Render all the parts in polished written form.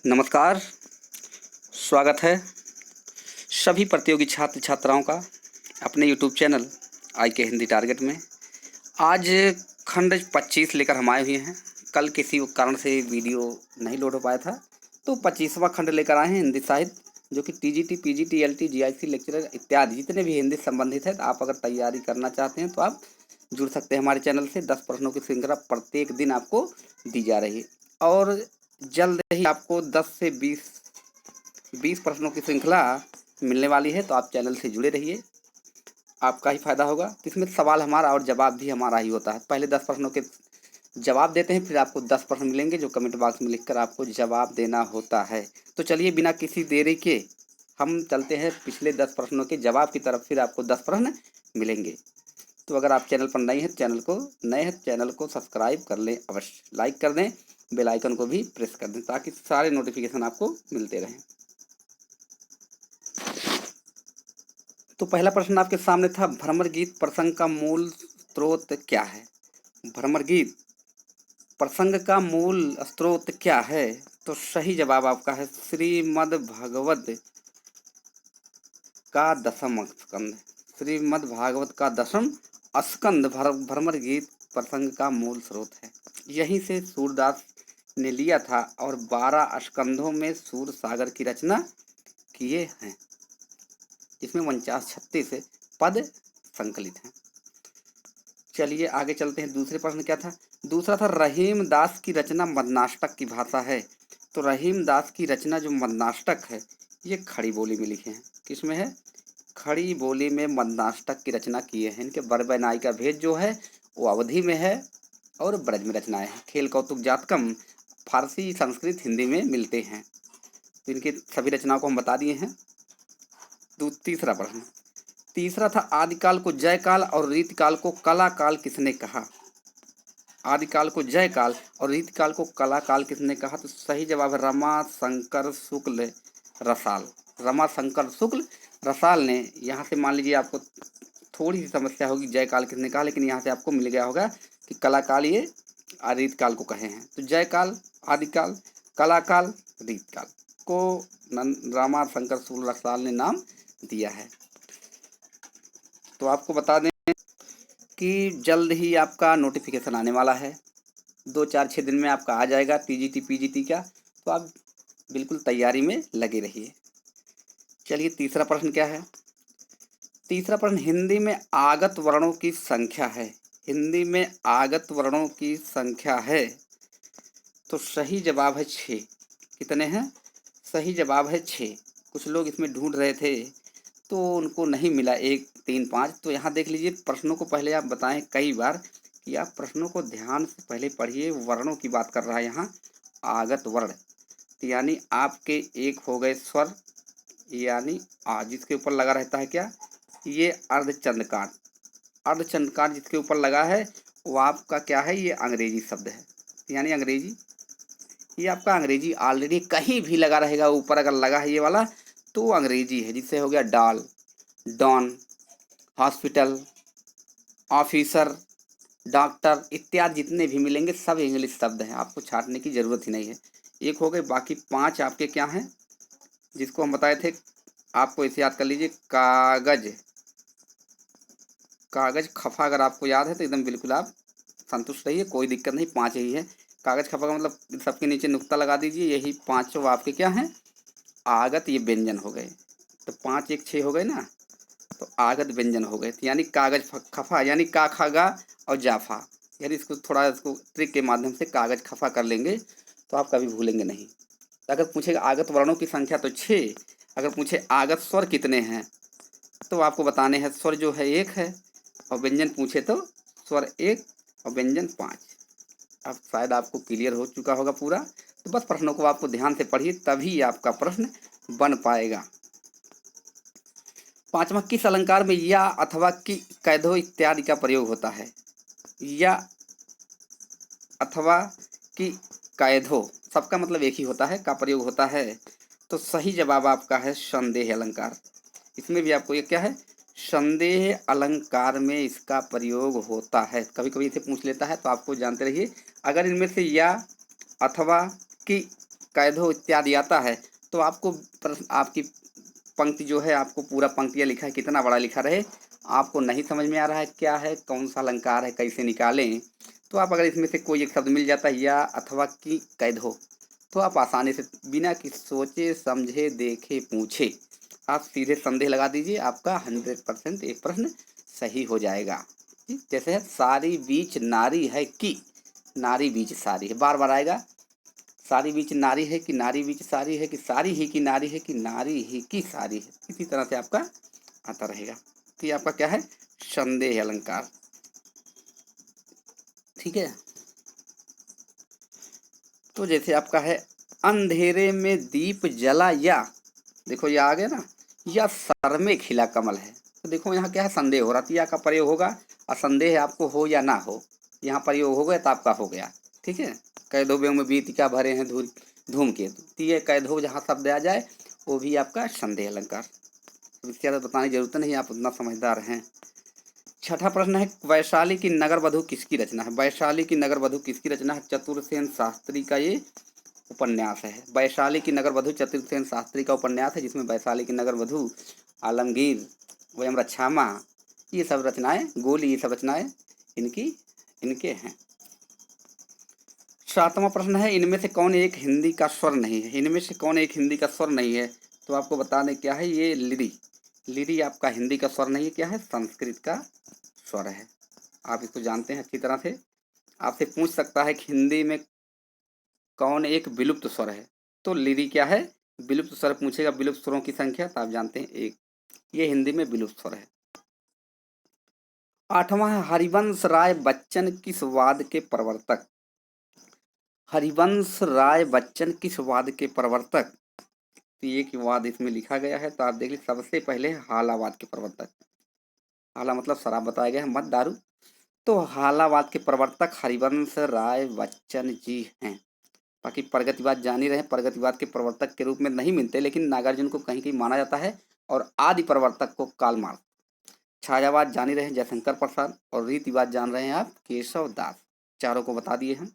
नमस्कार, स्वागत है सभी प्रतियोगी छात्र छात्राओं का अपने यूट्यूब चैनल आई के हिंदी टारगेट में। आज खंड 25 लेकर हम आए हुए हैं। कल किसी कारण से वीडियो नहीं लोड हो पाया था, तो 25वां खंड लेकर आए हैं हिंदी साहित्य, जो कि TGT, PGT, LT, GIC lecturer इत्यादि जितने भी हिंदी संबंधित है। तो आप अगर तैयारी करना चाहते हैं तो आप जुड़ सकते हैं हमारे चैनल से। 10 प्रश्नों की श्रृंखला प्रत्येक दिन आपको दी जा रही है और जल्द ही आपको 10 से 20 प्रश्नों की श्रृंखला मिलने वाली है। तो आप चैनल से जुड़े रहिए, आपका ही फायदा होगा। तो इसमें सवाल हमारा और जवाब भी हमारा ही होता है। पहले 10 प्रश्नों के जवाब देते हैं, फिर आपको 10 प्रश्न मिलेंगे जो कमेंट बॉक्स में लिखकर आपको जवाब देना होता है। तो चलिए बिना किसी देरी के हम चलते हैं पिछले 10 प्रश्नों के जवाब की तरफ, फिर आपको 10 प्रश्न मिलेंगे। तो अगर आप चैनल पर नए हैं चैनल को सब्सक्राइब कर लें, अवश्य लाइक कर दें, बेल आइकन को भी प्रेस कर दें ताकि सारे नोटिफिकेशन आपको मिलते रहें। तो पहला प्रश्न आपके सामने था, भ्रमर गीत प्रसंग का मूल स्रोत क्या है? भ्रमर गीत प्रसंग का मूल स्रोत क्या है? तो सही जवाब आपका है श्रीमद् भागवत का दसम स्कंद। श्रीमद् भागवत का दसम स्कंद भ्रमर गीत प्रसंग का मूल स्रोत है। यहीं से सूरदास ने लिया था और 12 स्कंधों में सूर सागर की रचना किए हैं, इसमें 49-36 पद संकलित हैं। चलिए आगे चलते हैं। दूसरे प्रश्न क्या था? दूसरा था, रहीम दास की रचना मदनाष्टक की भाषा है। तो रहीम दास की रचना जो मदनाष्टक है, ये खड़ी बोली में लिखे हैं। किसमें है? खड़ी बोली में मदनाष्टक की रचना किए हैं। इनके बर नाई का भेद जो है वो अवधि में है और ब्रज में रचनाएं हैं। खेल कौतुक जातकम फारसी, संस्कृत, हिंदी में मिलते हैं। तो इनकी सभी रचनाओं को हम बता दिए हैं। तीसरा प्रश्न, तीसरा था, आदिकाल को जय काल और रीतिकाल को कला काल किसने कहा? आदिकाल को जय काल और रीतिकाल को कला काल किसने कहा? तो सही जवाब है रमा शंकर शुक्ल रसाल। रमा शंकर शुक्ल रसाल ने, यहाँ से मान लीजिए आपको थोड़ी सी समस्या होगी जय काल किसने कहा, लेकिन यहाँ से आपको मिल गया होगा कि कला काल ये रीतकाल को कहे हैं। तो जय काल, आदिकाल, कला काल, रीतकाल को रमा शंकर शुक्ल रसाल ने नाम दिया है। तो आपको बता दें कि जल्द ही आपका नोटिफिकेशन आने वाला है, 2-4-6 दिन में आपका आ जाएगा टीजीटी पीजीटी का। तो आप बिल्कुल तैयारी में लगे रहिए। चलिए तीसरा प्रश्न क्या है? तीसरा प्रश्न, हिंदी में आगत वर्णों की संख्या है। हिंदी में आगत वर्णों की संख्या है। तो सही जवाब है 6। कितने हैं? सही जवाब है 6। कुछ लोग इसमें ढूंढ रहे थे तो उनको नहीं मिला 1, 3, 5। तो यहाँ देख लीजिए, प्रश्नों को पहले आप बताएं कई बार कि आप प्रश्नों को ध्यान से पहले पढ़िए। वर्णों की बात कर रहा है यहाँ, आगत वर्ण, तो यानी आपके एक हो गए स्वर, यानी आ, जिसके ऊपर लगा रहता है क्या? ये अर्धचंद्रकार। अर्धचंद्रकार जिसके ऊपर लगा है वो आपका क्या है? ये अंग्रेजी शब्द है, यानी अंग्रेजी। ये आपका अंग्रेजी ऑलरेडी कहीं भी लगा रहेगा, ऊपर अगर लगा है ये वाला तो अंग्रेजी है। जिससे हो गया doll, don, hospital, officer, doctor इत्यादि जितने भी मिलेंगे सब इंग्लिश शब्द हैं, आपको छाटने की ज़रूरत ही नहीं है। एक हो गए, बाकी 5 आपके क्या हैं जिसको हम बताए थे? आपको इसे याद कर लीजिए, कागज, कागज खफा। अगर आपको याद है तो एकदम बिल्कुल आप संतुष्ट रहिए, कोई दिक्कत नहीं, 5 ही है। कागज खफा का मतलब सबके नीचे नुक्ता लगा दीजिए। यही 5 आपके क्या हैं? आगत, ये व्यंजन हो गए। तो 5 1 6 हो गए ना, तो आगत व्यंजन हो गए। तो यानी कागज खफा, यानी का खागा और जाफा, यानी इसको थोड़ा इसको ट्रिक के माध्यम से कागज खफा कर लेंगे तो आप कभी भूलेंगे नहीं। अगर पूछेगा आगत वर्णों की संख्या तो 6। अगर पूछे आगत स्वर कितने हैं तो आपको बताने हैं स्वर जो है 1 है, और व्यंजन पूछे तो स्वर 1 और व्यंजन 5। अब शायद आपको क्लियर हो चुका होगा पूरा। तो बस प्रश्नों को आपको ध्यान से पढ़िए, तभी आपका प्रश्न बन पाएगा। 5वां, किस अलंकार में या अथवा कि कैधो इत्यादि का प्रयोग होता है? या अथवा कि कैधो, सबका मतलब एक ही होता है, का प्रयोग होता है। तो सही जवाब आपका है संदेह अलंकार। इसमें भी आपको ये क्या है? संदेह अलंकार में इसका प्रयोग होता है। कभी कभी इसे पूछ लेता है, तो आपको जानते रहिए। अगर इनमें से या अथवा कि कैधो इत्यादि आता है तो आपको आपकी पंक्ति जो है, आपको पूरा पंक्तियाँ लिखा है, कितना बड़ा लिखा रहे, आपको नहीं समझ में आ रहा है क्या है, कौन सा अलंकार है, कैसे निकालें, तो आप अगर इसमें से कोई एक शब्द मिल जाता है या अथवा कि कैधो, तो आप आसानी से बिना कि सोचे समझे देखे पूछे आप सीधे संदेह लगा दीजिए, आपका 100% एक प्रश्न सही हो जाएगा। जैसे है सारी बीच नारी है कि, नारी बीच सारी है, बार बार आएगा, सारी बीच नारी है कि नारी बीच सारी है कि सारी ही की नारी है कि नारी ही की सारी है, इसी तरह से आपका आता रहेगा। तो ये आपका क्या है, संदेह अलंकार। ठीक है, तो जैसे आपका है अंधेरे में दीप जला या, देखो ये आ गया ना, या सर में खिला कमल है, तो देखो यहाँ क्या है, संदेह हो रहा, तो या का प्रयोग होगा और संदेह आपको हो या ना हो, यहाँ प्रयोग हो गया तो आपका हो गया। ठीक है, कैधो में बीतिका भरे हैं धूल धूम के, तो ये कैधो जहाँ शब्द आ जाए वो भी आपका संदेह अलंकार। इससे ज़्यादा बताने की जरूरत नहीं, आप उतना समझदार हैं। छठा प्रश्न है वैशाली की नगर वधु किसकी रचना है। वैशाली की नगर वधु किसकी रचना है, चतुर्सेन शास्त्री का ये उपन्यास है। वैशाली की नगर वधु चतुर्सेन शास्त्री का उपन्यास है, जिसमें वैशाली की नगर वधु, आलमगीर, वयम रक्षामा, ये सब रचनाएं, गोली, ये सब रचनाएं इनकी इनके हैं। सातवां प्रश्न है इनमें से कौन एक हिंदी का स्वर नहीं है। इनमें से कौन एक हिंदी का स्वर नहीं है, तो आपको बता दें क्या है, ये लिरी, लिरी आपका हिंदी का स्वर नहीं है, क्या है, संस्कृत का स्वर है। आप इसको जानते हैं अच्छी तरह से। आपसे पूछ सकता है कि हिंदी में कौन एक विलुप्त स्वर है, तो लिरी क्या है, विलुप्त स्वर पूछेगा, विलुप्त स्वरों की संख्या, तो आप जानते हैं एक, ये हिंदी में विलुप्त स्वर है। आठवां है हरिवंश राय बच्चन किस वाद के प्रवर्तक। हरिवंश राय बच्चन किस वाद के प्रवर्तक, तो एक वाद इसमें लिखा गया है, तो आप देख लीजिए, सबसे पहले हालावाद के प्रवर्तक, हाला मतलब शराब बताया गया है, मत दारू, तो हालावाद के प्रवर्तक हरिवंश राय बच्चन जी हैं। बाकी प्रगतिवाद जान ही रहे, प्रगतिवाद के प्रवर्तक के रूप में नहीं मिलते, लेकिन नागार्जुन को कहीं कहीं माना जाता है, और आदि प्रवर्तक को कार्ल मार्क्स। छायावाद जान ही रहे जयशंकर प्रसाद, और रीतिवाद जान रहे हैं आप केशव दास, चारों को बता दिए हम।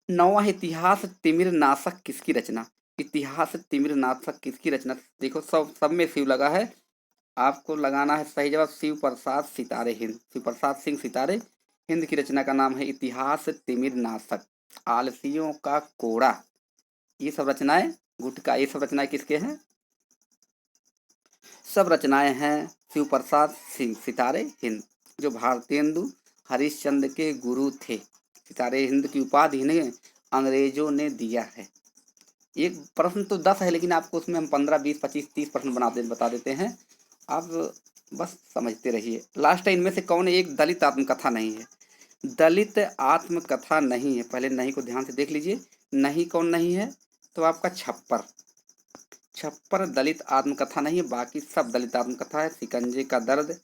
नौवां इतिहास तिमिर नाशक किसकी रचना। इतिहास तिमिर नाशक किसकी रचना, देखो सब में शिव लगा है, आपको लगाना है सही जवाब शिव प्रसाद सितारे हिंद, शिव प्रसाद सिंह सितारे हिंद की रचना का नाम है इतिहास तिमिर नाशक। आलसियों का कोड़ा, ये सब रचनाएं, गुटका, ये सब रचनाएं किसके हैं, सब रचनाएं हैं शिव प्रसाद सिंह सितारे हिंद, जो भारतेंदु हरिश्चंद्र के गुरु थे। सितारे हिंद की उपाधि इन्हें अंग्रेजों ने दिया है। एक प्रश्न तो 10 है, लेकिन आपको उसमें हम 15, 20, 25, 30 प्रश्न बता देते हैं, आप बस समझते रहिए। लास्ट है इनमें से कौन एक दलित आत्मकथा नहीं है। दलित आत्मकथा नहीं है, पहले नहीं को ध्यान से देख लीजिए, नहीं कौन नहीं है, तो आपका छप्पर, छप्पर दलित आत्मकथा नहीं है, बाकी सब दलित आत्मकथा है। शिकंजे का दर्द,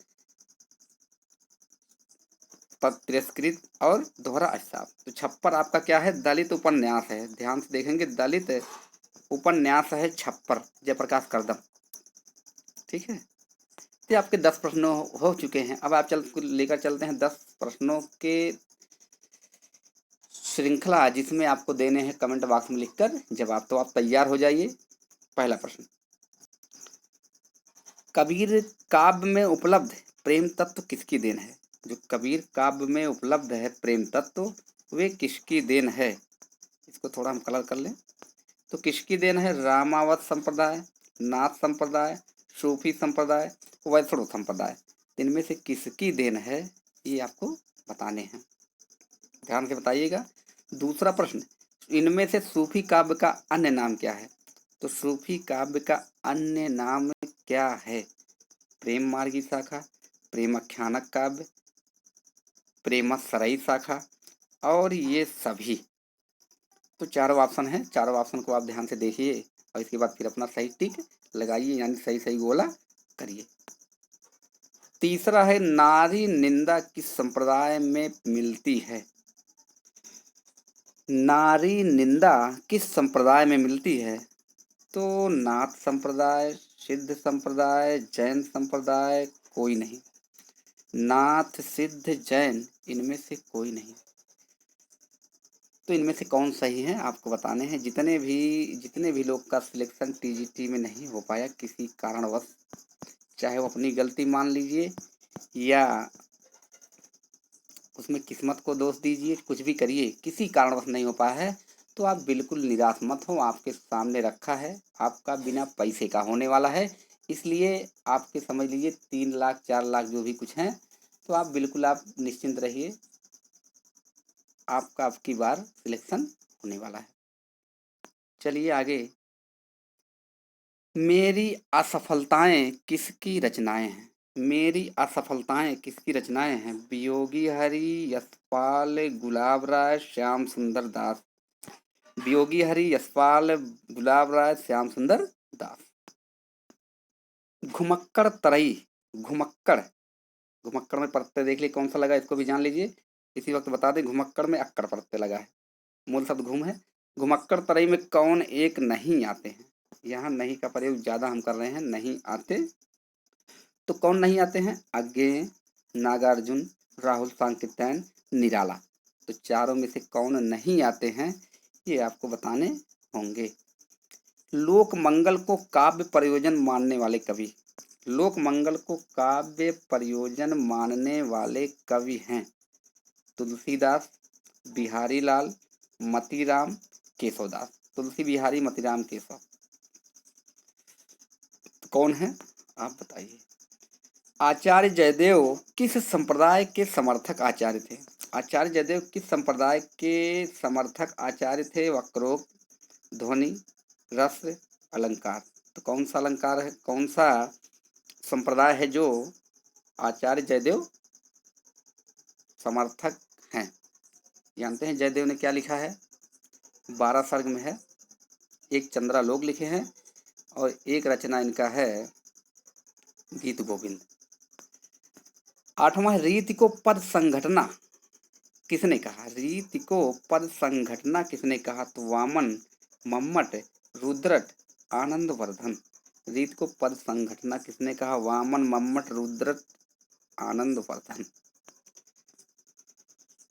तिरस्कृत और दोहरा अहसास, तो छप्पर आपका क्या है, दलित उपन्यास है, ध्यान से देखेंगे, दलित उपन्यास है छप्पर, जयप्रकाश करदम। ठीक है, तो आपके 10 प्रश्न हो चुके हैं। अब आप लेकर चलते हैं 10 प्रश्नों के श्रृंखला, जिसमें आपको देने हैं कमेंट बॉक्स में लिखकर जवाब, तो आप तैयार हो जाइए। पहला प्रश्न, कबीर काव्य में उपलब्ध प्रेम तत्व किसकी देन है। जो कबीर काव्य में उपलब्ध है प्रेम तत्व, वे किसकी देन है, इसको थोड़ा हम कलर कर लें, तो किसकी देन है, रामावत संप्रदाय, नाथ संप्रदाय, सूफी संप्रदाय, वैष्णव संप्रदाय, इनमें से किसकी देन है, ये आपको बताने हैं, ध्यान से बताइएगा। दूसरा प्रश्न, इनमें से सूफी काव्य का अन्य नाम क्या है, तो सूफी काव्य का अन्य नाम क्या है, प्रेम मार्गी शाखा, प्रेमाख्यानक काव्य, प्रेमसरई शाखा, और ये सभी। तो चारों ऑप्शन है, चारों ऑप्शन को आप ध्यान से देखिए और इसके बाद फिर अपना सही टिक लगाइए, यानी सही सही गोला करिए। तीसरा है नारी निंदा किस संप्रदाय में मिलती है। नारी निंदा किस संप्रदाय में मिलती है, तो नाथ संप्रदाय, सिद्ध संप्रदाय, जैन संप्रदाय, कोई नहीं, नाथ सिद्ध जैन इनमें से कोई नहीं। तो इनमें से कौन सही है आपको बताने हैं। जितने भी लोग का सिलेक्शन टीजीटी में नहीं हो पाया किसी कारणवश, चाहे वो अपनी गलती मान लीजिए या उसमें किस्मत को दोष दीजिए, कुछ भी करिए, किसी कारणवश नहीं हो पाया है, तो आप बिल्कुल निराश मत हो। आपके सामने रखा है, आपका बिना पैसे का होने वाला है। इसलिए आपके समझ लीजिए 3 लाख 4 लाख जो भी कुछ हैं, तो आप बिल्कुल आप निश्चिंत रहिए, आपका अब की बार सिलेक्शन होने वाला है। चलिए आगे। मेरी असफलताएं किसकी रचनाएं हैं? मेरी असफलताएं किसकी रचनाएं हैं? वियोगी हरि, यशपाल, गुलाब राय, श्याम सुंदर दास। वियोगी हरि, यशपाल, गुलाब राय, श्याम सुंदर दास। घुमक्कड़ तरई, घुमक्कड़, घुमक्कड़ में प्रत्यय देख लीजिए कौन सा लगा, इसको भी जान लीजिए। इसी वक्त बता दें, घुमक्कड़ में अक्कड़ प्रत्यय लगा है, मूल शब्द घूम है। घुमक्कड़ तरई में कौन एक नहीं आते हैं? यहाँ नहीं का प्रयोग ज्यादा हम कर रहे हैं, नहीं आते। तो कौन नहीं आते हैं? आज्ञे, नागार्जुन, राहुल सांकृत्यायन, निराला। तो चारों में से कौन नहीं आते हैं ये आपको बताने होंगे। लोक मंगल को काव्य प्रयोजन मानने वाले कवि। लोक मंगल को काव्य प्रयोजन मानने वाले कवि हैं तुलसीदास, बिहारी लाल, मतीराम, केशवदास। तुलसी, बिहारी, मतीराम, केशव। तो कौन है आप बताइए। आचार्य जयदेव किस संप्रदाय के समर्थक आचार्य थे? आचार्य जयदेव किस संप्रदाय के समर्थक आचार्य थे? वक्रोक्त, ध्वनि, रस, अलंकार। तो कौन सा अलंकार है, कौन सा संप्रदाय है जो आचार्य जयदेव समर्थक हैं? जानते हैं जयदेव ने क्या लिखा है? 12 सर्ग में है, एक चंद्रालोक लिखे हैं और एक रचना इनका है गीत गोविंद। 8वां, रीति को पद संघटना किसने कहा? रीति को पद संघटना किसने कहा? तो वामन, मम्मट, रुद्रट, आनंदवर्धन। रीति को पद संघटना किसने कहा? वामन, मम्मट, रुद्रट, आनंदवर्धन।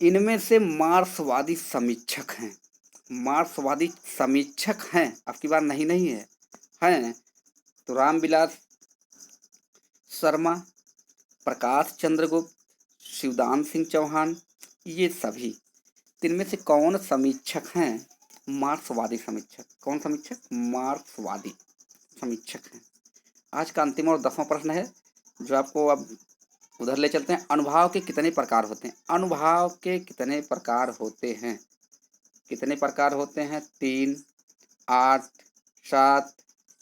इनमें से मार्क्सवादी समीक्षक हैं, मार्क्सवादी समीक्षक हैं, अब की बार नहीं नहीं है, हैं तो रामविलास शर्मा, प्रकाश चंद्र गुप्त, शिवदान सिंह चौहान, ये सभी। इनमें से कौन समीक्षक हैं? मार्क्सवादी समीक्षक। कौन समीक्षक? मार्क्सवादी समीक्षक हैं। आज का अंतिम और 10वां प्रश्न है जो आपको अब उधर ले चलते हैं। अनुभाव के कितने प्रकार होते हैं? अनुभाव के कितने प्रकार होते हैं? कितने प्रकार होते हैं? 3, 8, 7,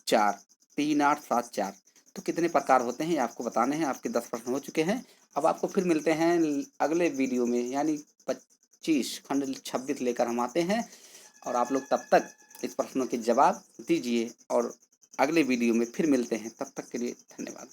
4। 3, 8, 7, 4। तो कितने प्रकार होते हैं ये आपको बताने हैं। आपके 10 प्रश्न हो चुके हैं। अब आपको फिर मिलते हैं अगले वीडियो में, यानी 25 खंड 26 लेकर हम आते हैं और आप लोग तब तक इस प्रश्नों के जवाब दीजिए और अगले वीडियो में फिर मिलते हैं। तब तक के लिए धन्यवाद।